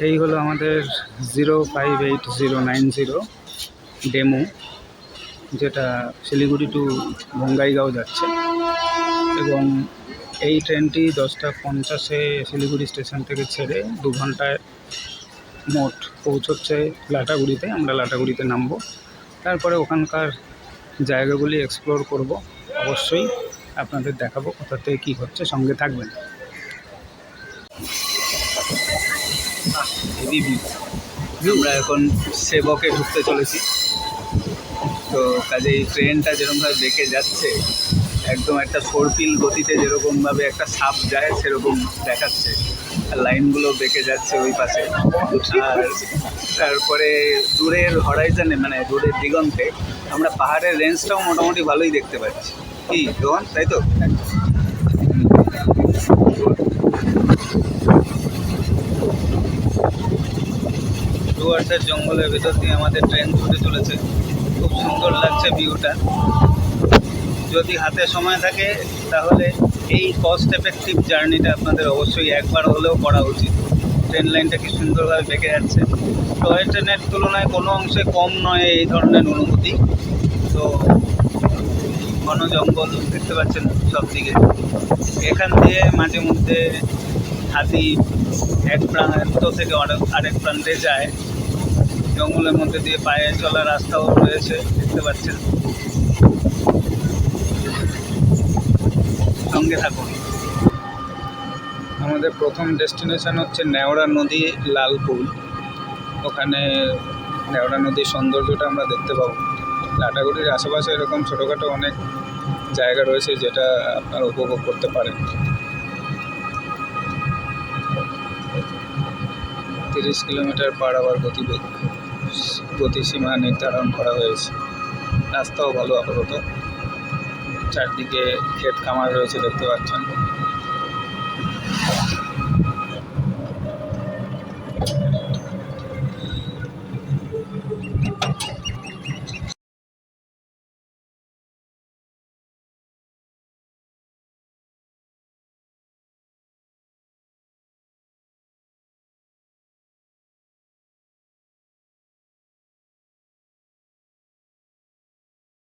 এই হলো আমাদের 058090 ডেমো, যেটা শিলিগুড়ি টু বঙ্গাইগাঁও যাচ্ছে। এবং এই ট্রেনটি 10টা 50-এ শিলিগুড়ি স্টেশন থেকে ছেড়ে 2 ঘন্টায় মোট পৌঁছচ্ছে লাটাগুড়িতে। আমরা লাটাগুড়িতে নামবো, তারপরে ওখানকার জায়গাগুলি এক্সপ্লোর করব। অবশ্যই আপনাদের দেখাবো কোথা থেকে কী হচ্ছে, সঙ্গে থাকবেন। আমরা এখন সেবকে ঢুকতে চলেছি। তো কাজেই ট্রেনটা যেরকমভাবে বেঁকে যাচ্ছে, একদম একটা সর্পিল গতিতে যেরকমভাবে একটা সাপ যায় সেরকম দেখাচ্ছে। আর লাইনগুলো বেঁকে যাচ্ছে ওই পাশে। আর তারপরে দূরের হরাইজনে, মানে দূরের দিগন্তে আমরা পাহাড়ের রেঞ্জটাও মোটামুটি ভালোই দেখতে পাচ্ছি। কি রোহন, তাই তো? ডুয়ার্সের জঙ্গলের ভেতর দিয়ে আমাদের ট্রেন ছুটে চলেছে। খুব সুন্দর লাগছে ভিউটা। যদি হাতে সময় থাকে তাহলে এই কস্ট এফেক্টিভ জার্নিটা আপনাদের অবশ্যই একবার হলেও করা উচিত। ট্রেন লাইনটা কি সুন্দরভাবে বেঁকে যাচ্ছে। টয় ট্রেনের তুলনায় কোনো অংশে কম নয় এই ধরনের অনুভূতি। তো ঘন জঙ্গল দেখতে পাচ্ছেন সব দিকে। এখান দিয়ে মাঝে মধ্যে হাতি এক প্রান্ত থেকে আরেক প্রান্তে যায়। জঙ্গলের মধ্যে দিয়ে পায়ে চলা রাস্তাও রয়েছে, দেখতে পাচ্ছেন। সঙ্গে থাকুন। আমাদের প্রথম ডেস্টিনেশন হচ্ছে নেওড়া নদী, লালপুল। ওখানে নেওড়া নদীর সৌন্দর্যটা আমরা দেখতে পাবো। লাটাগুড়ির আশেপাশে এরকম ছোটোখাটো অনেক জায়গা রয়েছে যেটা আপনারা উপভোগ করতে পারেন। 30 কিলোমিটার/আওয়ার গতিসীমা নির্ধারণ করা হয়েছে। রাস্তাও ভালো আপাতত। চারদিকে ক্ষেত খামার রয়েছে, দেখতে পাচ্ছেন।